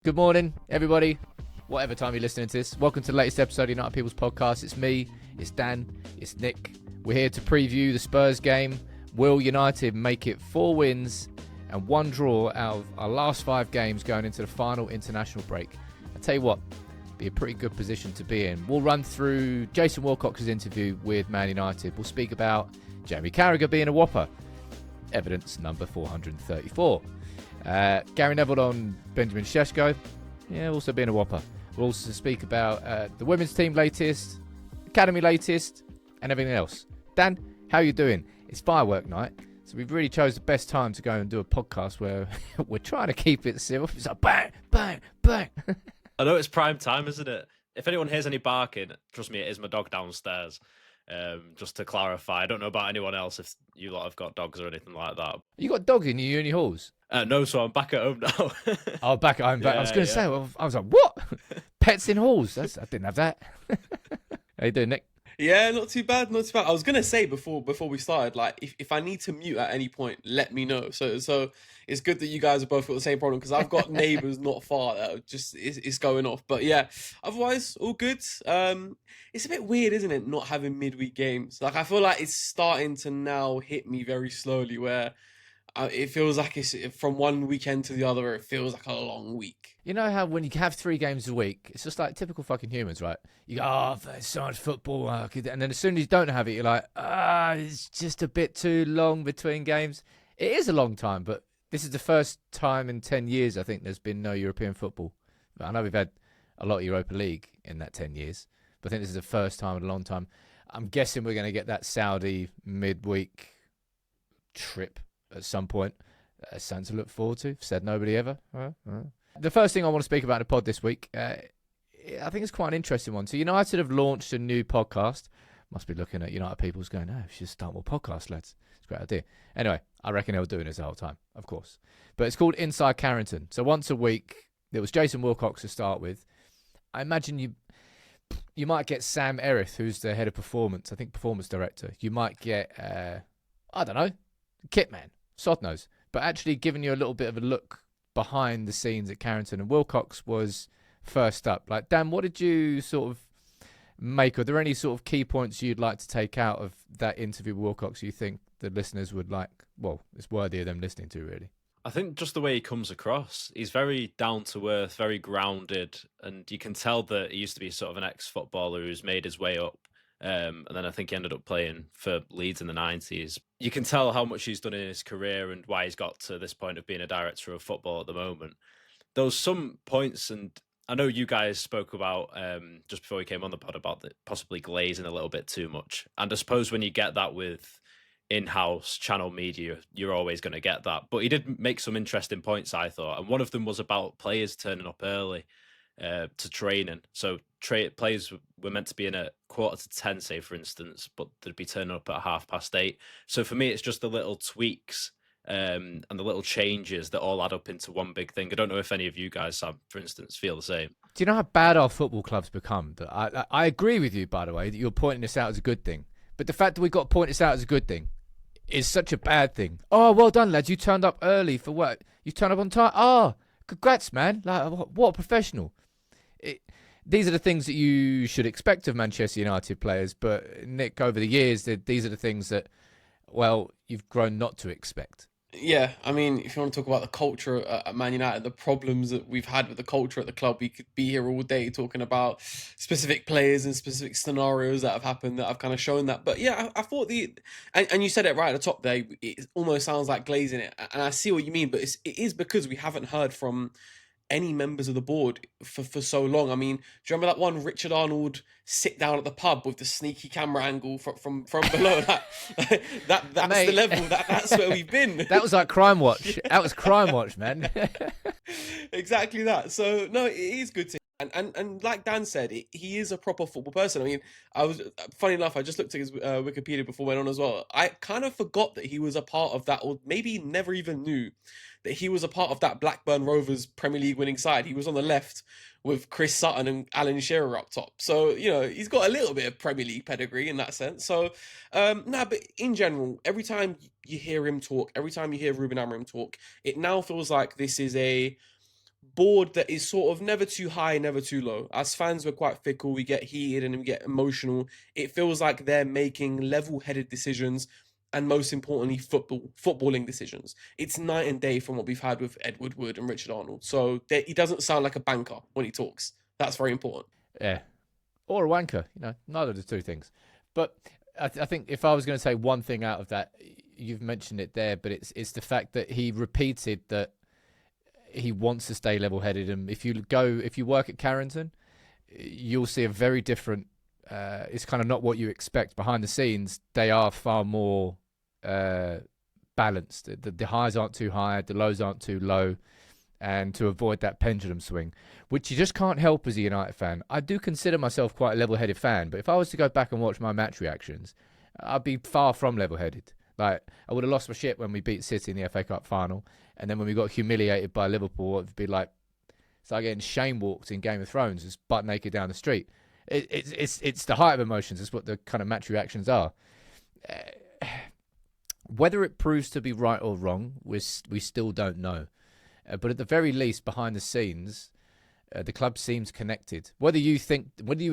Good morning, everybody. Whatever time you're listening to this, welcome to the latest episode of United People's Podcast. It's me, it's Dan, it's Nick. We're here to preview the Spurs game. Will United make it 4 wins and 1 draw out of our last 5 games going into the final international break? I tell you what, be a pretty good position to be in. We'll run through Jason Wilcox's interview with Man United. We'll speak about Jamie Carragher being a whopper. Evidence number 434. Gary Neville on Benjamin Šeško, also being a whopper. We'll also speak about the women's team latest, academy latest, and everything else. Dan, how you doing? It's firework night, so we've really chose the best time to go and do a podcast where we're trying to keep it civil. It's like bang, bang, bang. I know it's prime time, isn't it? If anyone hears any barking, trust me, it is my dog downstairs. Just to clarify, I don't know about anyone else if you lot have got dogs or anything like that. You got dogs in your uni halls? No, so I'm back at home now. Oh, back at home. I was going to say, I was like, what? Pets in halls? I didn't have that. How you doing, Nick? Yeah, not too bad, not too bad. I was gonna say before we started, like if I need to mute at any point, let me know. So it's good that you guys have both got the same problem because I've got neighbours not far that are just it's going off. But yeah, otherwise all good. It's a bit weird, isn't it, not having midweek games? Like I feel like it's starting to now hit me very slowly where it feels like it's from one weekend to the other. It feels like a long week. You know how when you have 3 games a week, it's just like typical fucking humans, right? You go, oh, there's so much football. And then as soon as you don't have it, you're like, it's just a bit too long between games. It is a long time, but this is the first time in 10 years, I think, there's been no European football. I know we've had a lot of Europa League in that 10 years, but I think this is the first time in a long time. I'm guessing we're going to get that Saudi midweek trip at some point. Something to look forward to. Said nobody ever. The first thing I want to speak about in the pod this week, I think it's quite an interesting one. So United have launched a new podcast. Must be looking at United people's going, we should start more podcasts, lads. It's a great idea. Anyway, I reckon they were doing this the whole time, of course. But it's called Inside Carrington. So once a week, there was Jason Wilcox to start with. I imagine you might get Sam Erith, who's the head of performance, I think performance director. You might get, I don't know, Kitman, sod knows. But actually giving you a little bit of a look behind the scenes at Carrington, and Wilcox was first up. Like, Dan, what did you sort of make? Are there any sort of key points you'd like to take out of that interview with Wilcox you think the listeners would like? Well, it's worthy of them listening to, really. I think just the way he comes across, he's very down to earth, very grounded, and you can tell that he used to be sort of an ex-footballer who's made his way up. And then I think he ended up playing for Leeds in the 90s. You can tell how much he's done in his career and why he's got to this point of being a director of football at the moment. There was some points, and I know you guys spoke about, just before we came on the pod, about possibly glazing a little bit too much. And I suppose when you get that with in-house channel media, you're always going to get that. But he did make some interesting points, I thought. And one of them was about players turning up early to training. So players were meant to be in at 9:45, say, for instance, but they'd be turning up at 8:30. So for me, it's just the little tweaks and the little changes that all add up into one big thing. I don't know if any of you guys, Sam, for instance, feel the same. Do you know how bad our football clubs become? I agree with you, by the way, that you're pointing this out as a good thing. But the fact that we've got to point this out as a good thing is such a bad thing. Oh, well done, lads. You turned up early for what? You turned up on time? Oh, congrats, man. Like, what a professional. These are the things that you should expect of Manchester United players, but Nick, over the years, these are the things that, well, you've grown not to expect. Yeah, I mean, if you want to talk about the culture at Man United, the problems that we've had with the culture at the club, we could be here all day talking about specific players and specific scenarios that have happened that have kind of shown that. But yeah, I thought and you said it right at the top there, it almost sounds like glazing it. And I see what you mean, but it is because we haven't heard from any members of the board for so long. I mean, do you remember that one Richard Arnold sit down at the pub with the sneaky camera angle from below? That's Mate, the level. That's where we've been. That was like Crime Watch. That was Crime Watch, man. Exactly that. So no, it is good to. And like Dan said, he is a proper football person. I mean, funny enough, I just looked at his Wikipedia before we went on as well. I kind of forgot that he was a part of that, or maybe never even knew that he was a part of that Blackburn Rovers Premier League winning side. He was on the left with Chris Sutton and Alan Shearer up top. So, he's got a little bit of Premier League pedigree in that sense. So, but in general, every time you hear him talk, every time you hear Ruben Amorim talk, it now feels like this is board that is sort of never too high, never too low. As fans, we're quite fickle. We get heated and we get emotional. It feels like they're making level-headed decisions, and most importantly, footballing decisions. It's night and day from what we've had with Ed Woodward and Richard Arnold. So he doesn't sound like a banker when he talks. That's very important. Yeah. Or a wanker, neither of the two things. But I think if I was going to say one thing out of that, you've mentioned it there, but it's the fact that he repeated that he wants to stay level-headed. And if you work at Carrington, you'll see a very different, it's kind of not what you expect. Behind the scenes, they are far more balanced. The highs aren't too high, the lows aren't too low, and to avoid that pendulum swing, which you just can't help as a United fan. I do consider myself quite a level-headed fan, but if I was to go back and watch my match reactions, I'd be far from level-headed. Like, I would have lost my shit when we beat City in the FA Cup final, and then when we got humiliated by Liverpool, it'd be like, it's like getting shame walked in Game of Thrones, just butt naked down the street. It's the height of emotions. It's what the kind of match reactions are. Whether it proves to be right or wrong, we still don't know. But at the very least, behind the scenes, the club seems connected. Whether you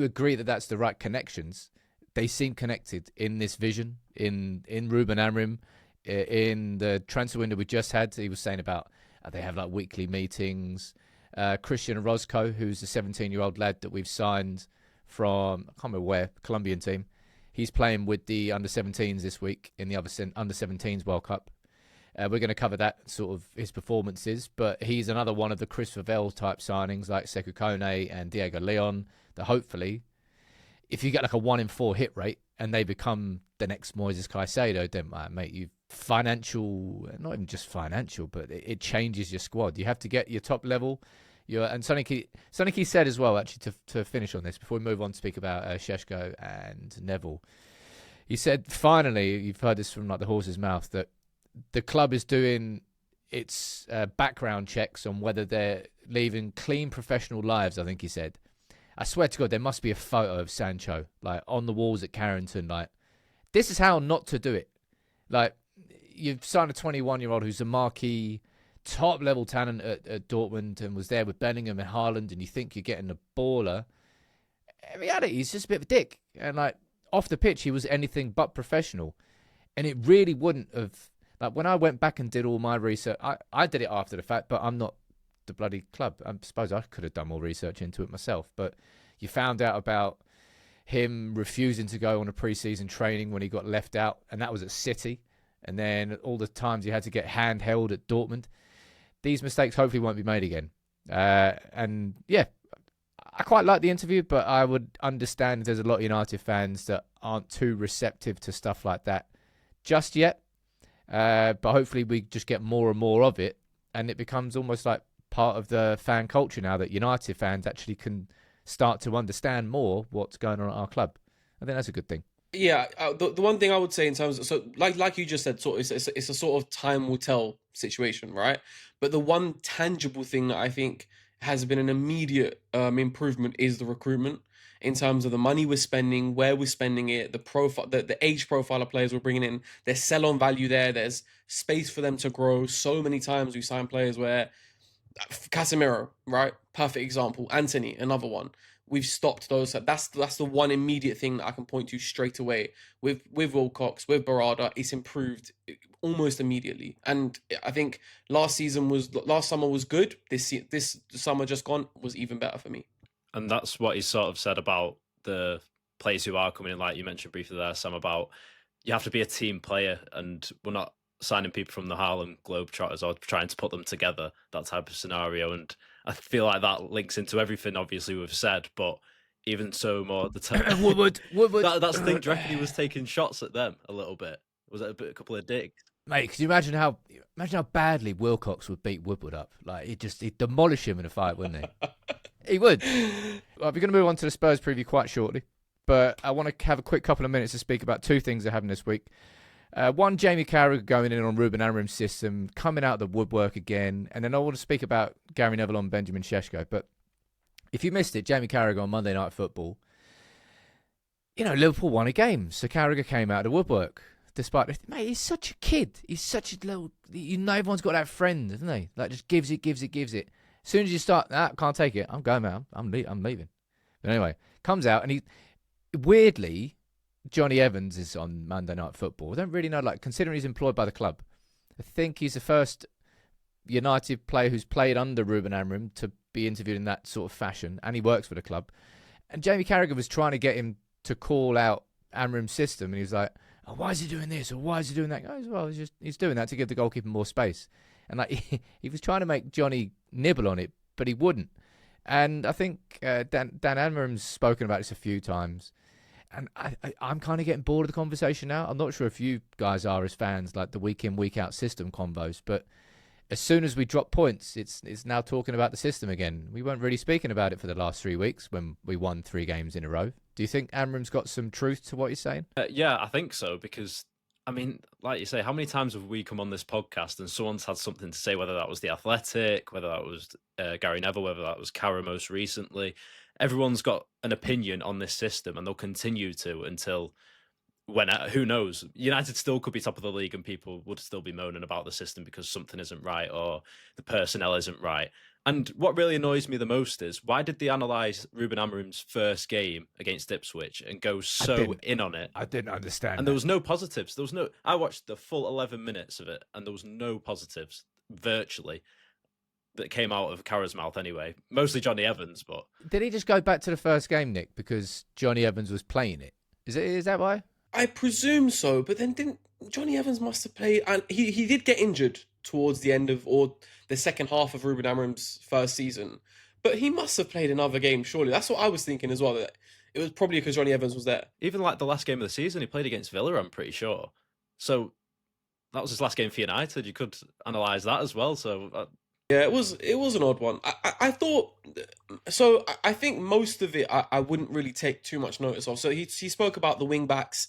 agree that that's the right connections, they seem connected in this vision, in Ruben Amorim, in the transfer window we just had. He was saying about they have like weekly meetings. Christian Orozco, who's a 17-year-old lad that we've signed from, I can't remember where, Colombian team. He's playing with the under-17s this week in the under-17s World Cup. We're going to cover that, sort of his performances, but he's another one of the Chris Favell type signings like Sekou Kone and Diego Leon that hopefully, if you get like a 1 in 4 hit rate and they become the next Moises Caicedo, then mate, you've not even just financial, but it changes your squad. You have to get your top level. And something he said as well, actually, to finish on this, before we move on to speak about Šeško and Neville. He said, finally, you've heard this from like the horse's mouth, that the club is doing its background checks on whether they're leaving clean professional lives, I think he said. I swear to God, there must be a photo of Sancho, like, on the walls at Carrington. Like, this is how not to do it. Like, you've signed a 21-year-old who's a marquee, top-level talent at Dortmund and was there with Bellingham and Haaland, and you think you're getting a baller. In reality, he's just a bit of a dick. And, like, off the pitch, he was anything but professional. And it really wouldn't have... Like, when I went back and did all my research, I did it after the fact, but I'm not the bloody club. I suppose I could have done more research into it myself. But you found out about him refusing to go on a pre-season training when he got left out, and that was at City. And then all the times he had to get handheld at Dortmund. These mistakes hopefully won't be made again. And yeah, I quite like the interview, but I would understand if there's a lot of United fans that aren't too receptive to stuff like that just yet. But hopefully we just get more and more of it, and it becomes almost like part of the fan culture now that United fans actually can start to understand more what's going on at our club. I think that's a good thing. Yeah, the one thing I would say in terms of, so like you just said, sort of, it's a sort of time will tell situation, right? But the one tangible thing that I think has been an immediate improvement is the recruitment, in terms of the money we're spending, where we're spending it, the profile, the age profile of players we're bringing in. There's sell-on value there. There's space for them to grow. So many times we sign players where Casemiro, right? Perfect example. Anthony, another one. We've stopped those. That's the one immediate thing that I can point to straight away. With Wilcox, with Barada, it's improved almost immediately. And I think last summer was good. This summer just gone was even better for me. And that's what he sort of said about the players who are coming in, like you mentioned briefly there, Sam, about you have to be a team player, and we're not signing people from the Harlem Globetrotters or trying to put them together, that type of scenario. And I feel like that links into everything, obviously, we've said, but even so more the time. Woodward. That's the thing. Do you reckon he was taking shots at them a little bit? Was it a couple of digs? Mate, could you imagine how badly Wilcox would beat Woodward up? Like, he'd demolish him in a fight, wouldn't he? He would. Well, we're going to move on to the Spurs preview quite shortly, but I want to have a quick couple of minutes to speak about two things that happened this week. One, Jamie Carragher going in on Ruben Amorim's system, coming out of the woodwork again, and then I want to speak about Gary Neville on Benjamin Šeško. But if you missed it, Jamie Carragher on Monday Night Football, Liverpool won a game, so Carragher came out of the woodwork. Despite, mate, he's such a kid. He's such a little. Everyone's got that friend, haven't they? Like, just gives it. As soon as you start, can't take it. I'm going, man. I'm leaving. But anyway, comes out and he weirdly, Johnny Evans is on Monday Night Football. I don't really know, like, considering he's employed by the club. I think he's the first United player who's played under Ruben Amorim to be interviewed in that sort of fashion, and he works for the club. And Jamie Carragher was trying to get him to call out Amorim's system, and he was like, "Oh, why is he doing this? Or why is he doing that?" Oh, well, he's doing that to give the goalkeeper more space. And like he was trying to make Johnny nibble on it, but he wouldn't. And I think Dan Amorim's spoken about this a few times. And I'm kind of getting bored of the conversation now. I'm not sure if you guys are as fans, like the week in, week out system convos. But as soon as we drop points, it's now talking about the system again. We weren't really speaking about it for the last 3 weeks when we won 3 games in a row. Do you think Amorim's got some truth to what he's saying? Yeah, I think so, because, I mean, like you say, how many times have we come on this podcast and someone's had something to say, whether that was The Athletic, whether that was Gary Neville, whether that was Cara most recently. Everyone's got an opinion on this system, and they'll continue to until who knows? United still could be top of the league and people would still be moaning about the system because something isn't right or the personnel isn't right. And what really annoys me the most is, why did they analyse Ruben Amorim's first game against Ipswich and go so in on it? I didn't understand. And there was no positives. I watched the full 11 minutes of it, and there was no positives virtually that came out of Cara's mouth anyway. Mostly Johnny Evans, but did he just go back to the first game, Nick, because Johnny Evans was playing it? Is that why? I presume so, but then didn't Johnny Evans must have played, and he did get injured towards the end of, or the second half of Ruben Amorim's first season, but he must have played another game, surely. That's what I was thinking as well, that it was probably because Johnny Evans was there. Even like the last game of the season, he played against Villa, I'm pretty sure. So that was his last game for United. You could analyse that as well. So yeah, it was an odd one. I thought, so I think most of it I wouldn't really take too much notice of. So he spoke about the wing backs.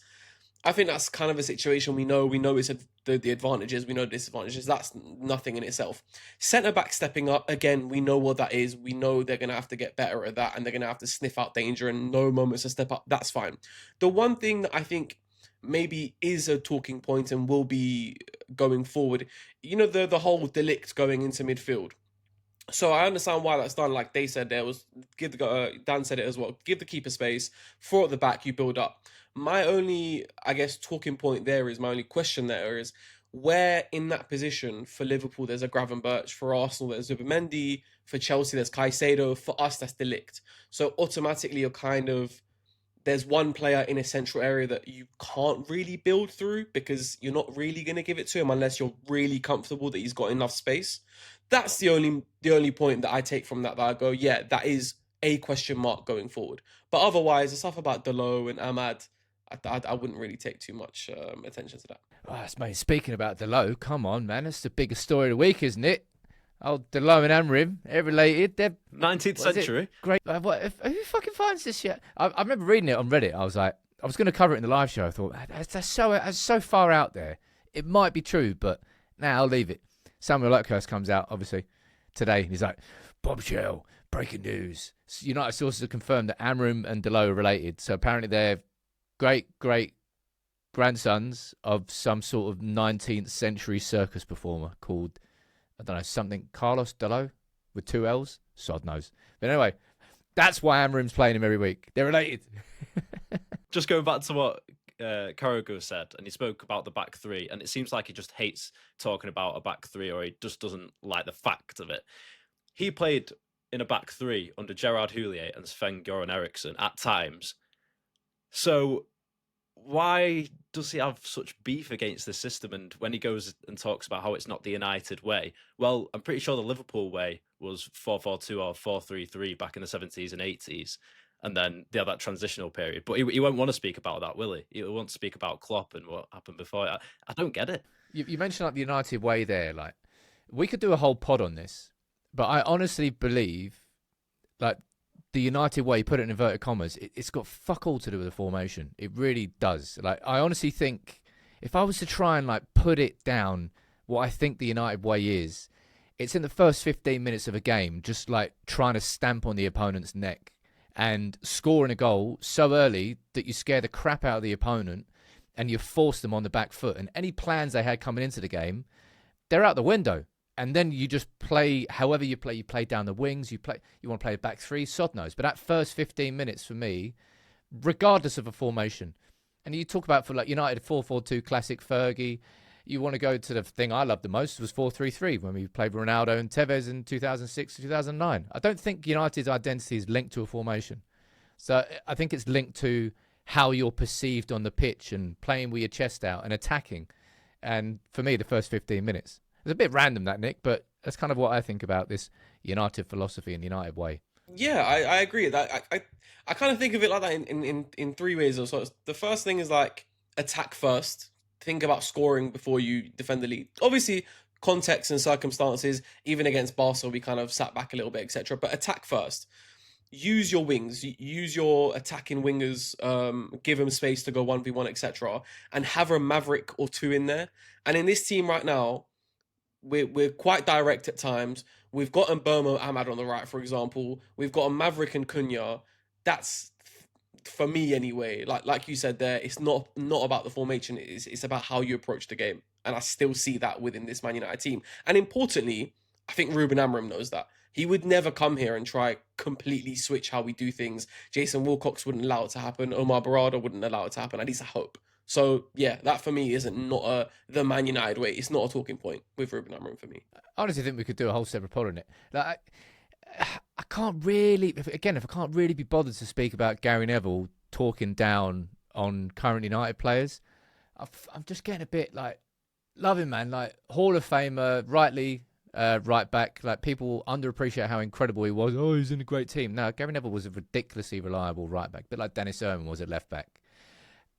I think that's kind of a situation we know it's the advantages, we know the disadvantages. That's nothing in itself. Centre back stepping up, again, we know what that is. We know they're going to have to get better at that, and they're going to have to sniff out danger and know moments to step up. That's fine. The one thing that I think maybe is a talking point and will be going forward, you know, the whole delict going into midfield. So I understand why that's done. Like they said, Dan said it as well. Give the keeper space. 4 at the back, you build up. My only, I guess, talking point there is, my only question there is, where in that position for Liverpool there's a Gravenberch, for Arsenal there's Zubimendi, for Chelsea there's Caicedo, for us that's Delict. So automatically you're kind of, there's one player in a central area that you can't really build through because you're not really going to give it to him unless you're really comfortable that he's got enough space. That's the only point that I take from that I go, yeah, that is a question mark going forward. But otherwise, the stuff about Delo and Ahmad, I wouldn't really take too much attention to that. Oh, mate, speaking about Delo, come on, man. That's the biggest story of the week, isn't it? Oh, Delo and Amorim, they're related. They're 19th century. Great. Who fucking finds this shit? I remember reading it on Reddit. I was like, I was going to cover it in the live show. I thought, that's so far out there. It might be true, but I'll leave it. Samuel Luckhurst comes out, obviously, today. And he's like, bombshell, breaking news. United sources have confirmed that Amorim and Delo are related. So apparently they're great grandsons of some sort of 19th century circus performer called, I don't know, something Carlos Delo with 2 L's. Sod knows. But anyway, that's why Amorim's playing him every week. They're related. Just going back to what Carragher said, and he spoke about the back 3, and it seems like he just hates talking about a back 3, or he just doesn't like the fact of it. He played in a back 3 under Gerard Houllier and Sven-Göran Eriksson at times. So why does he have such beef against this system? And when he goes and talks about how it's not the United way, well, I'm pretty sure the Liverpool way was 4-4-2 or 4-3-3 back in the 70s and 80s. And then they had that transitional period. But he won't want to speak about that, will he? He'll want to speak about Klopp and what happened before. I don't get it. You mentioned like the United way there. Like, we could do a whole pod on this, but I honestly believe, like, the United way, put it in inverted commas, it's got fuck all to do with the formation. It really does. Like, I honestly think if I was to try and like put it down, what I think the United way is, it's in the first 15 minutes of a game, just like trying to stamp on the opponent's neck and scoring a goal so early that you scare the crap out of the opponent and you force them on the back foot. And any plans they had coming into the game, they're out the window. and then you just play however you play. You play down the wings. You want to play a back three. Sod knows. But that first 15 minutes for me, regardless of a formation, and you talk about for like United 4-4-2 classic Fergie. You want to go to the thing I loved the most was 4-3-3 when we played Ronaldo and Tevez in 2006 to 2009. I don't think United's identity is linked to a formation. So I think it's linked to how you're perceived on the pitch and playing with your chest out and attacking. And for me, the first 15 minutes. It's a bit random, that, Nick, but that's kind of what I think about this United philosophy and the United way. Yeah, I agree. That I kind of think of it like that in three ways. So the first thing is like attack first. Think about scoring before you defend the lead. Obviously, context and circumstances, even against Barca, we kind of sat back a little bit, etc. But attack first. Use your wings, use your attacking wingers, give them space to go 1v1, etc. And have a maverick or two in there. And in this team right now, we're quite direct at times. We've got Mbomo Ahmad on the right, for example. We've got a Maverick and Cunha. That's, for me anyway, like you said there, it's not about the formation. It's about how you approach the game. And I still see that within this Man United team. And importantly, I think Ruben Amorim knows that. He would never come here and try completely switch how we do things. Jason Wilcox wouldn't allow it to happen. Omar Barada wouldn't allow it to happen. At least I hope. So, yeah, that for me isn't not the Man United way. It's not a talking point with Ruben Amorim for me. I honestly think we could do a whole separate pod on it. Like, I can't really, if I can't really be bothered to speak about Gary Neville talking down on current United players, I'm just getting a bit like, love him, man. Like, Hall of Famer, rightly right back. Like, people underappreciate how incredible he was. Oh, he's in a great team. No, Gary Neville was a ridiculously reliable right back, a bit like Dennis Irwin was at left back.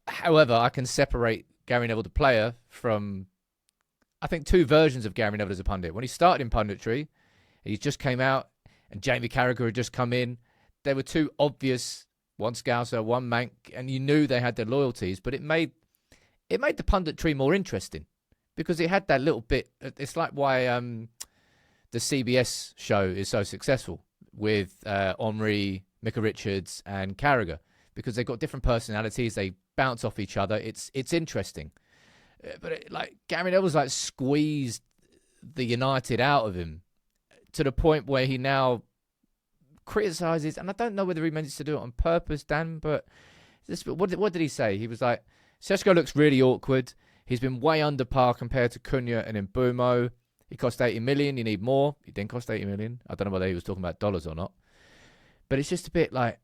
However, I can separate Gary Neville, the player, from, I think, two versions of Gary Neville as a pundit. When he started in punditry, he just came out, and Jamie Carragher had just come in. There were two obvious, one Scouser, one Manc, and you knew they had their loyalties, but it made the punditry more interesting because it had that little bit. It's like why the CBS show is so successful with Omri, Micah Richards, and Carragher, because they've got different personalities. They bounce off each other. It's interesting. But Gary Neville's like squeezed the United out of him to the point where he now criticises, and I don't know whether he managed to do it on purpose, Dan, but what did he say? He was like, Šeško looks really awkward. He's been way under par compared to Cunha and Mbumo. He cost 80 million. You need more. He didn't cost 80 million. I don't know whether he was talking about dollars or not. But it's just a bit like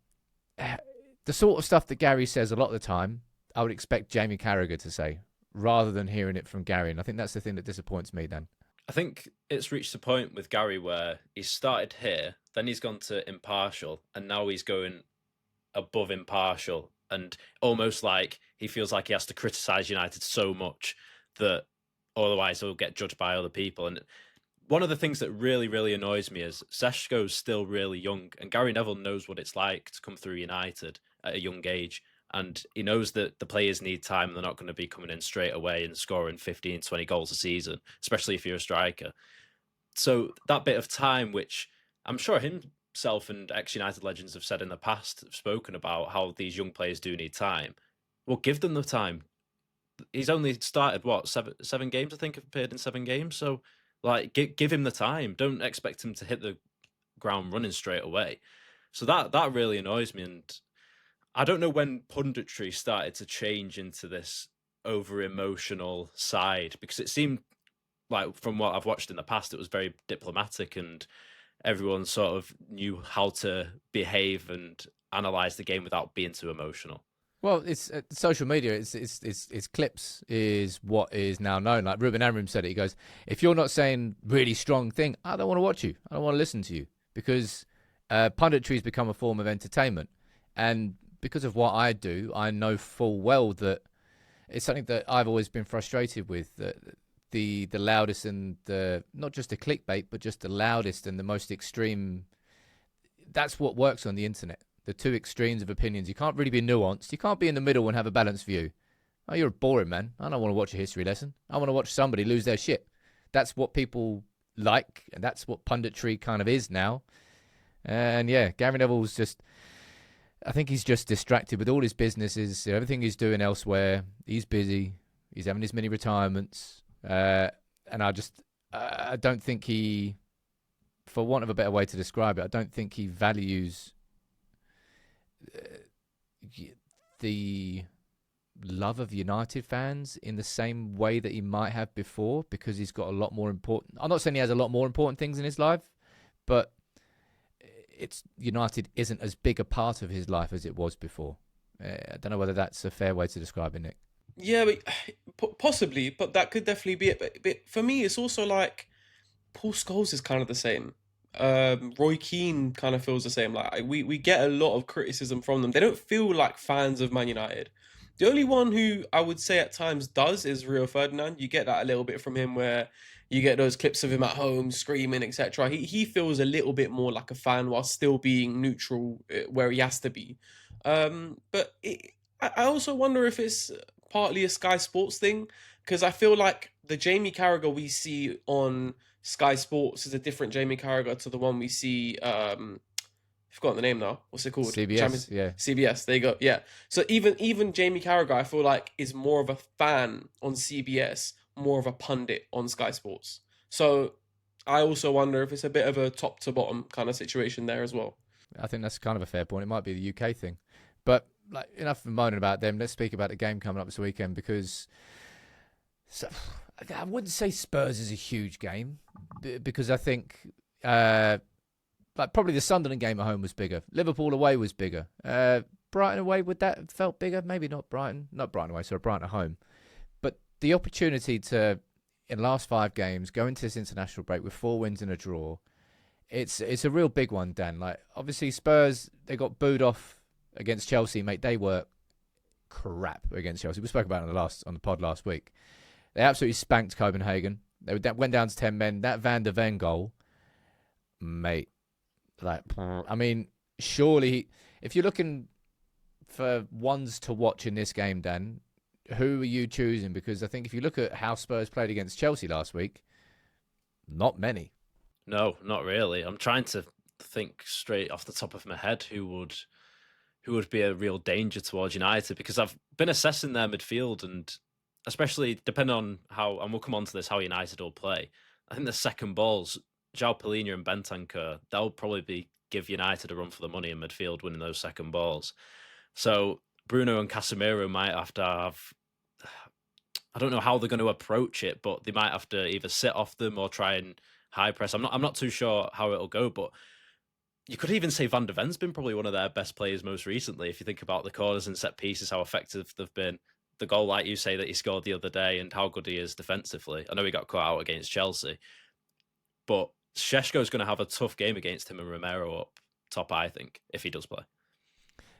the sort of stuff that Gary says a lot of the time, I would expect Jamie Carragher to say, rather than hearing it from Gary. And I think that's the thing that disappoints me, Dan. I think it's reached a point with Gary where he's started here, then he's gone to impartial, and now he's going above impartial. And almost like he feels like he has to criticise United so much that otherwise he'll get judged by other people. And one of the things that really, really annoys me is Šeško's still really young, and Gary Neville knows what it's like to come through United at a young age. And he knows that the players need time. They're not going to be coming in straight away and scoring 15, 20 goals a season, especially if you're a striker. So that bit of time, which I'm sure himself and ex-United legends have said in the past, have spoken about how these young players do need time. Well, give them the time. He's only started, seven games, I think, have appeared in 7 games. So, give him the time. Don't expect him to hit the ground running straight away. So that really annoys me. And I don't know when punditry started to change into this over-emotional side, because it seemed like, from what I've watched in the past, it was very diplomatic and everyone sort of knew how to behave and analyse the game without being too emotional. Well, it's social media. It's clips is what is now known. Like Ruben Amorim said it. He goes, if you're not saying really strong thing, I don't want to watch you. I don't want to listen to you, because punditry has become a form of entertainment. And because of what I do, I know full well that it's something that I've always been frustrated with. The loudest and the, not just the clickbait, but just the loudest and the most extreme. That's what works on the internet. The two extremes of opinions. You can't really be nuanced. You can't be in the middle and have a balanced view. Oh, you're boring, man. I don't want to watch a history lesson. I want to watch somebody lose their shit. That's what people like, and that's what punditry kind of is now. And yeah, Gary Neville's just, I think he's just distracted with all his businesses, everything he's doing elsewhere. He's busy. He's having his mini retirements. And I don't think he, for want of a better way to describe it, I don't think he values the love of United fans in the same way that he might have before, because he's got a lot more important. I'm not saying he has a lot more important things in his life, but it's United isn't as big a part of his life as it was before. I don't know whether that's a fair way to describe it, Nick. Yeah, but possibly, but that could definitely be it. But for me, it's also like Paul Scholes is kind of the same. Roy Keane kind of feels the same. Like we get a lot of criticism from them. They don't feel like fans of Man United. The only one who I would say at times does is Rio Ferdinand. You get that a little bit from him, where you get those clips of him at home screaming, etc. He feels a little bit more like a fan while still being neutral where he has to be. I also wonder if it's partly a Sky Sports thing, because I feel like the Jamie Carragher we see on Sky Sports is a different Jamie Carragher to the one we see. I've forgotten the name now. What's it called? CBS, yeah. CBS. There you go. Yeah. So even Jamie Carragher, I feel like, is more of a fan on CBS, more of a pundit on Sky Sports. So I also wonder if it's a bit of a top to bottom kind of situation there as well. I think that's kind of a fair point. It might be the UK thing, but like, enough of moaning about them. Let's speak about the game coming up this weekend, because I wouldn't say Spurs is a huge game, because I think like probably the Sunderland game at home was bigger. Liverpool away was bigger. Brighton away, would that have felt bigger? Maybe not Brighton away, so Brighton at home. But the opportunity to, in the last 5 games, go into this international break with 4 wins and a draw, it's a real big one, Dan. Like, obviously Spurs, they got booed off against Chelsea, mate. They were crap against Chelsea. We spoke about it on the pod last week. They absolutely spanked Copenhagen. They went down to 10 men. That Van der Ven goal, mate. Like, I mean, surely, if you're looking for ones to watch in this game, Dan, who are you choosing? Because I think if you look at how Spurs played against Chelsea last week, not many. No, not really. I'm trying to think straight off the top of my head who would be a real danger towards United, because I've been assessing their midfield, and especially depending on how, and we'll come on to this, how United will play. I think the second balls, João Palhinha and Bentancur, they'll probably give United a run for the money in midfield, winning those second balls. So Bruno and Casemiro might have to have, I don't know how they're going to approach it, but they might have to either sit off them or try and high press. I'm not too sure how it'll go, but you could even say Van der Ven's been probably one of their best players most recently. If you think about the corners and set pieces, how effective they've been. The goal, like you say, that he scored the other day, and how good he is defensively. I know he got cut out against Chelsea, but Šeško's going to have a tough game against him and Romero up top, I think, if he does play.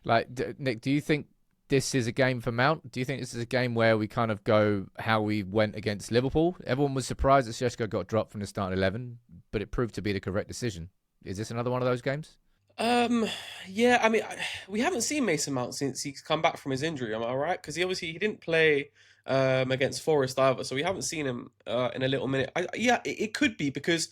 Like, Nick, do you think this is a game for Mount? Do you think this is a game where we kind of go how we went against Liverpool? Everyone was surprised that Šeško got dropped from the starting 11, but it proved to be the correct decision. Is this another one of those games? Yeah, I mean, we haven't seen Mason Mount since he's come back from his injury, am I right? Because he didn't play against Forest either, so we haven't seen him in a little minute. It could be, because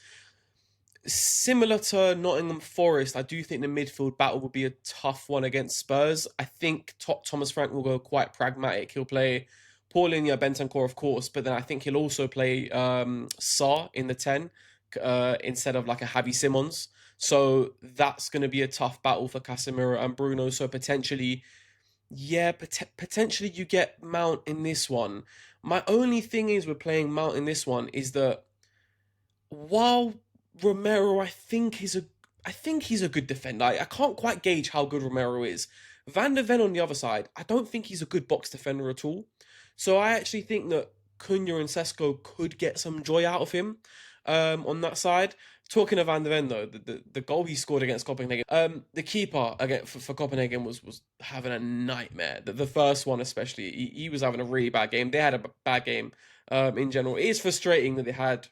similar to Nottingham Forest, I do think the midfield battle will be a tough one against Spurs. I think Thomas Frank will go quite pragmatic. He'll play Paulinho, Bentancur, of course, but then I think he'll also play Sarr in the 10 instead of like a Javi Simons. So that's going to be a tough battle for Casemiro and Bruno. So potentially you get Mount in this one. My only thing is with playing Mount in this one is that while Romero, I think he's a good defender. I can't quite gauge how good Romero is. Van der Ven on the other side, I don't think he's a good box defender at all. So I actually think that Cunha and Sesko could get some joy out of him on that side. Talking of Van der Ven, though, the goal he scored against Copenhagen, the keeper again for Copenhagen was having a nightmare. The first one especially, he was having a really bad game. They had a bad game in general. It is frustrating that they had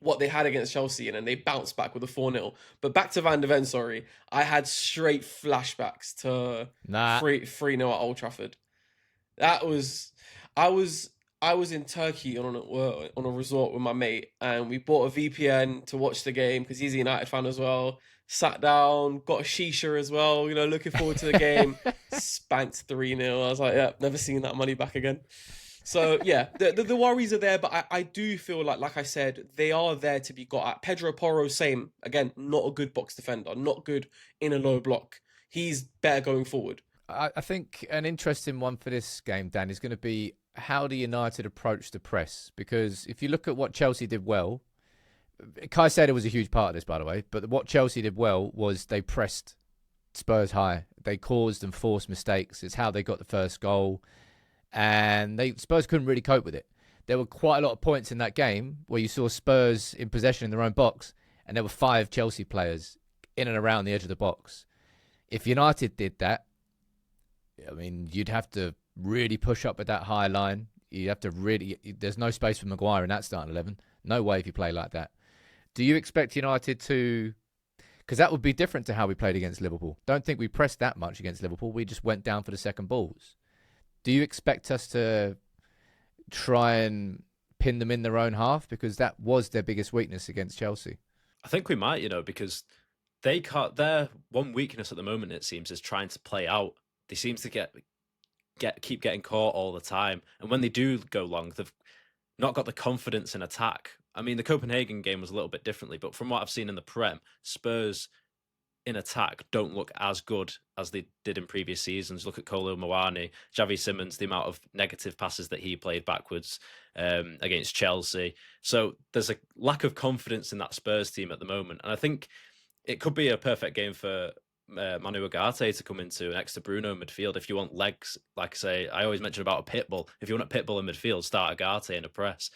what they had against Chelsea and then they bounced back with a 4-0. But back to Van der Ven, sorry. I had straight flashbacks to 3-0 at Old Trafford. I was in Turkey on a resort with my mate, and we bought a VPN to watch the game because he's a United fan as well. Sat down, got a shisha as well, looking forward to the game. Spanked 3-0. I was like, yeah, never seen that money back again. So yeah, the worries are there, but I do feel like I said, they are there to be got at. Pedro Porro, same. Again, not a good box defender, not good in a low block. He's better going forward. I think an interesting one for this game, Dan, is going to be how do United approach the press? Because if you look at what Chelsea did well, Caicedo was a huge part of this, by the way, but what Chelsea did well was they pressed Spurs high. They caused and forced mistakes. It's how they got the first goal. And Spurs couldn't really cope with it. There were quite a lot of points in that game where you saw Spurs in possession in their own box, and there were 5 Chelsea players in and around the edge of the box. If United did that, I mean, you'd have to really push up with that high line. You have to really. There's no space for Maguire in that starting 11. No way if you play like that. Do you expect United to? Because that would be different to how we played against Liverpool. Don't think we pressed that much against Liverpool. We just went down for the second balls. Do you expect us to try and pin them in their own half? Because that was their biggest weakness against Chelsea. I think we might, because they can't. Their one weakness at the moment, it seems, is trying to play out. They seem to keep getting caught all the time, and when they do go long, they've not got the confidence in attack. I mean, the Copenhagen game was a little bit differently, but from what I've seen in the Prem, Spurs in attack don't look as good as they did in previous seasons. Look at Kolo Muani, Xavi Simons, the amount of negative passes that he played backwards against Chelsea. So there's a lack of confidence in that Spurs team at the moment, and I think it could be a perfect game for Manu Ugarte to come into next to Bruno in midfield. If you want legs, like I say, I always mention about a pit bull. If you want a pit bull in midfield, start Ugarte in a press.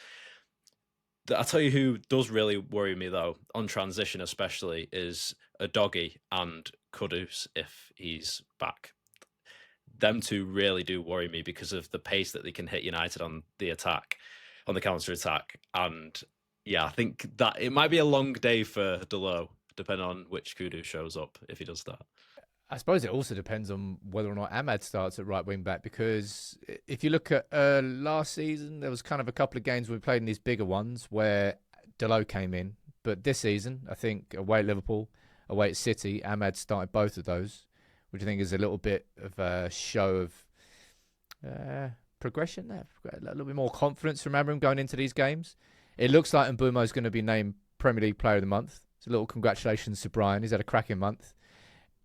I'll tell you who does really worry me, though, on transition especially, is a Doggy and Kudus if he's back. Them two really do worry me because of the pace that they can hit United on the attack, on the counter-attack. And yeah, I think that it might be a long day for Delo, depending on which Kudus shows up if he does start. I suppose it also depends on whether or not Ahmad starts at right wing back, because if you look at last season, there was kind of a couple of games we played in these bigger ones where Delo came in. But this season, I think away at Liverpool, away at City, Ahmad started both of those, which I think is a little bit of a show of progression there. A little bit more confidence from Amorim going into these games. It looks like Mbeumo is going to be named Premier League Player of the Month. So a little congratulations to Brian. He's had a cracking month.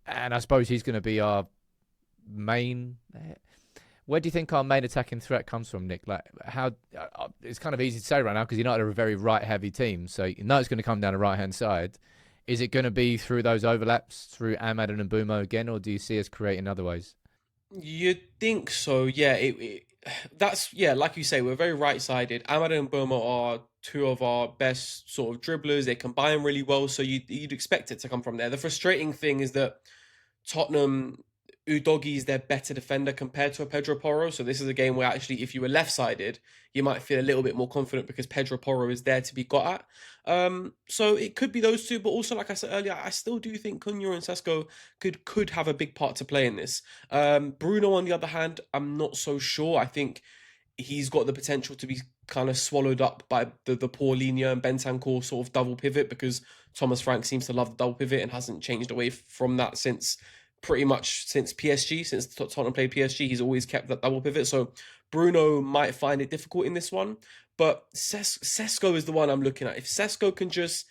And I suppose he's going to be our main. Where do you think our main attacking threat comes from, Nick? Like, how? It's kind of easy to say right now because United are a very right-heavy team, so you know it's going to come down the right-hand side. Is it going to be through those overlaps, through Ahmad and Mbeumo again, or do you see us creating other ways? You'd think so, yeah. That's like you say, we're very right-sided. Ahmad and Mbeumo are two of our best sort of dribblers. They combine really well, so you'd expect it to come from there. The frustrating thing is that Tottenham, Udogie is their better defender compared to a Pedro Porro. So this is a game where actually, if you were left-sided, you might feel a little bit more confident because Pedro Porro is there to be got at. So it could be those two, but also, like I said earlier, I still do think Cunha and Sesko could have a big part to play in this. Bruno, on the other hand, I'm not so sure. I think he's got the potential to be kind of swallowed up by the Paulinho and Bentancur sort of double pivot, because Thomas Frank seems to love the double pivot and hasn't changed away from that since PSG, since Tottenham played PSG. He's always kept that double pivot. So Bruno might find it difficult in this one, but Sesko is the one I'm looking at. If Sesko can just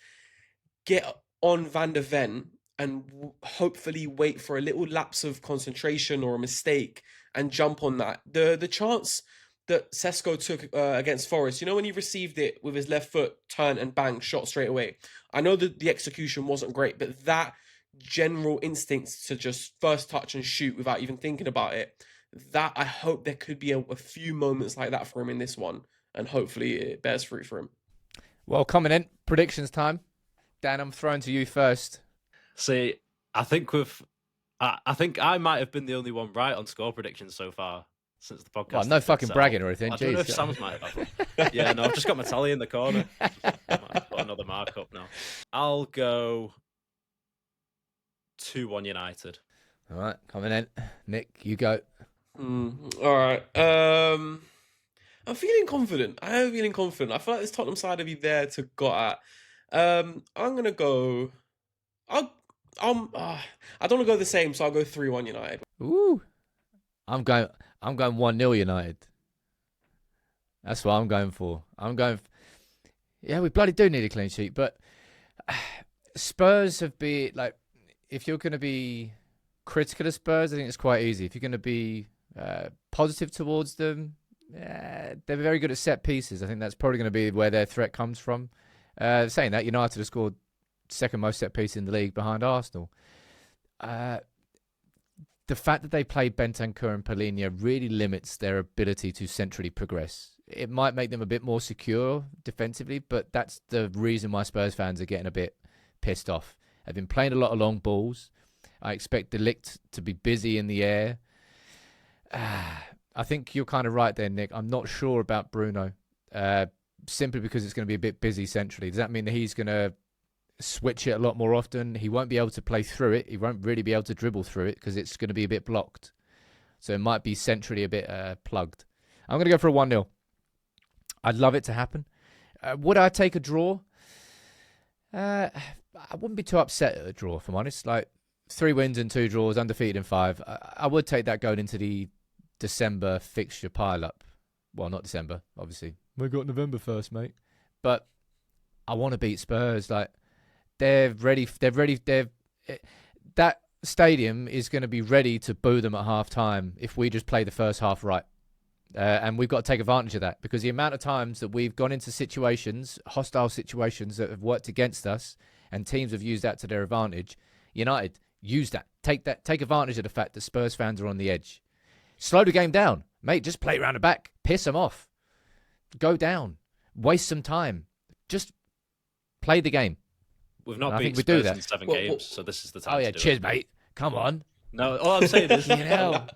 get on Van de Ven and hopefully wait for a little lapse of concentration or a mistake and jump on that, the chance that Sesko took against Forest, when he received it with his left foot, turn and bang, shot straight away. I know that the execution wasn't great, but that general instinct to just first touch and shoot without even thinking about it, that I hope there could be a few moments like that for him in this one, and hopefully it bears fruit for him. Well, coming in, predictions time. Dan, I'm throwing to you first. See, I think I might have been the only one right on score predictions so far since the podcast. Well, no fucking bragging or anything. I don't know if Sam's might have. Yeah, no, I've just got my tally in the corner. I might put another mark up now. I'll go 2-1 United. All right, coming in. Nick, you go. All right. I'm feeling confident. I am feeling confident. I feel like this Tottenham side will be there to got at. I'm gonna go. I don't want to go the same, so I'll go 3-1 United. Ooh, I'm going 1-0 United. That's what I'm going for. Yeah, we bloody do need a clean sheet, but Spurs have been like, if you're going to be critical of Spurs, I think it's quite easy. If you're going to be positive towards them, they're very good at set pieces. I think that's probably going to be where their threat comes from. Saying that, United have scored second most set piece in the league behind Arsenal. The fact that they play Bentancur and Palhinha really limits their ability to centrally progress. It might make them a bit more secure defensively, but that's the reason why Spurs fans are getting a bit pissed off. They've been playing a lot of long balls. I expect De Ligt to be busy in the air. I think you're kind of right there, Nick. I'm not sure about Bruno, simply because it's going to be a bit busy centrally. Does that mean that he's going to switch it a lot more often? He won't be able to play through it. He won't really be able to dribble through it because it's going to be a bit blocked. So it might be centrally a bit plugged. I'm going to go for a 1-0. I'd love it to happen. Would I take a draw? I wouldn't be too upset at a draw, if I'm honest. Like 3 wins and 2 draws, undefeated in 5. I would take that going into the December fixture pile-up. Well, not December, obviously. We got November first, mate. But I want to beat Spurs. Like, they're ready. That stadium is going to be ready to boo them at half time if we just play the first half right. And we've got to take advantage of that, because the amount of times that we've gone into situations, hostile situations that have worked against us, and teams have used that to their advantage. United, use that. Take advantage of the fact that Spurs fans are on the edge. Slow the game down. Mate, just play around the back. Piss them off. Go down. Waste some time. Just play the game. We've not beaten Spurs in 7 games, so this is the time to do cheers, it. mate. Come on. No, all I'm saying is, hell.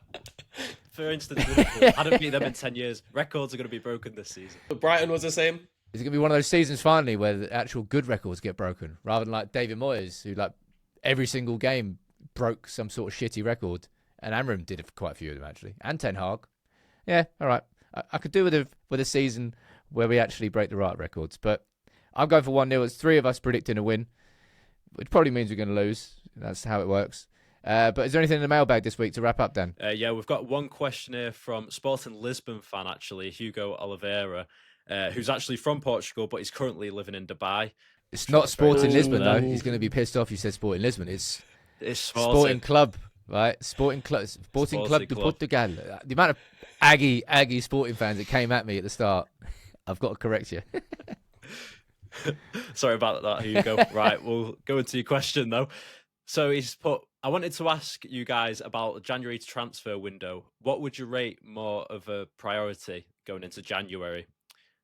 for instance, Liverpool hadn't beat them in 10 years. Records are going to be broken this season. But Brighton was the same. Is it going to be one of those seasons finally where the actual good records get broken, rather than like David Moyes, who like every single game broke some sort of shitty record? And Amorim did it for quite a few of them, actually. And Ten Hag. Yeah, all right. I could do with a season where we actually break the right records. But I'm going for 1-0. It's 3 of us predicting a win, which probably means we're going to lose. That's how it works. But is there anything in the mailbag this week to wrap up, Dan? Yeah, we've got one question here from Sporting Lisbon fan, actually, Hugo Oliveira, who's actually from Portugal, but he's currently living in Dubai. It's not Sporting Lisbon, though. He's going to be pissed off you said Sporting Lisbon. It's Sporting Club, right? Sporting Club de Portugal. The amount of Aggie Sporting fans that came at me at the start, I've got to correct you. Sorry about that, Hugo. Right, we'll go into your question, though. So he's put, I wanted to ask you guys about the January transfer window. What would you rate more of a priority going into January?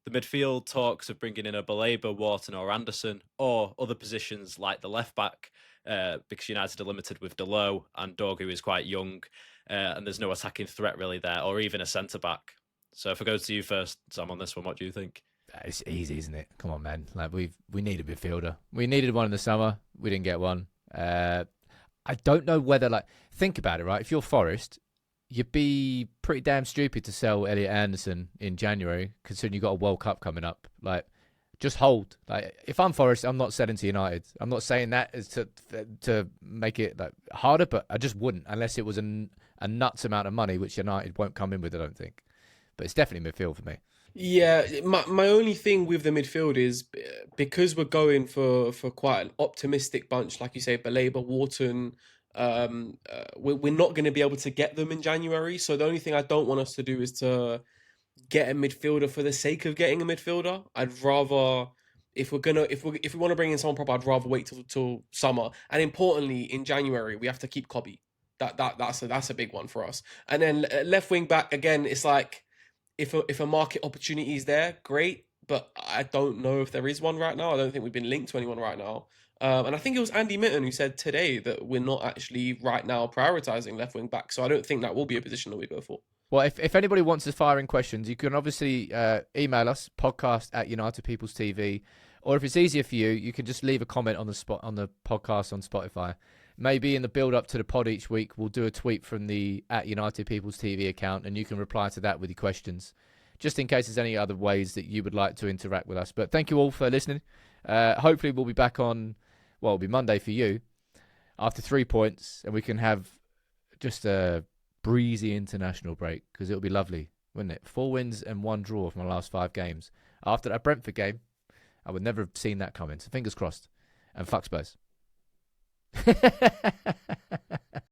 The midfield talks of bringing in a Baleba, Wharton or Anderson, or other positions like the left back, because United are limited with Delo and Dorgu is quite young, and there's no attacking threat really there, or even a centre back. So if I go to you first, Sam, on this one, what do you think? It's easy, isn't it? Come on, man. Like we need a midfielder. We needed one in the summer. We didn't get one. I don't know whether, like, think about it, right? If you're Forest, you'd be pretty damn stupid to sell Elliot Anderson in January, considering you've got a World Cup coming up. Like, just hold. Like, if I'm Forest, I'm not selling to United. I'm not saying that as to make it like harder, but I just wouldn't unless it was a nuts amount of money, which United won't come in with, I don't think. But it's definitely midfield for me. Yeah, my only thing with the midfield is because we're going for quite an optimistic bunch, like you say, Baleba, Wharton. We're not going to be able to get them in January. So the only thing I don't want us to do is to get a midfielder for the sake of getting a midfielder. I'd rather, if we want to bring in someone proper, I'd rather wait till summer. And importantly, in January, we have to keep Cobby. That's a big one for us. And then left wing back again, it's like, if a market opportunity is there, great. But I don't know if there is one right now. I don't think we've been linked to anyone right now. And I think it was Andy Mitten who said today that we're not actually right now prioritizing left wing back. So I don't think that will be a position that we go for. Well, if anybody wants to fire in questions, you can obviously email us, podcast@UnitedPeoplesTV. Or if it's easier for you, you can just leave a comment on the podcast on Spotify. Maybe in the build-up to the pod each week, we'll do a tweet from the @UnitedPeoplesTV account, and you can reply to that with your questions, just in case there's any other ways that you would like to interact with us. But thank you all for listening. Hopefully we'll be back on, well, it'll be Monday for you, after 3 points, and we can have just a breezy international break, because it'll be lovely. wouldn't it? 4 wins and 1 draw from my last 5 games. After that Brentford game, I would never have seen that coming. So fingers crossed. And fuck Spurs.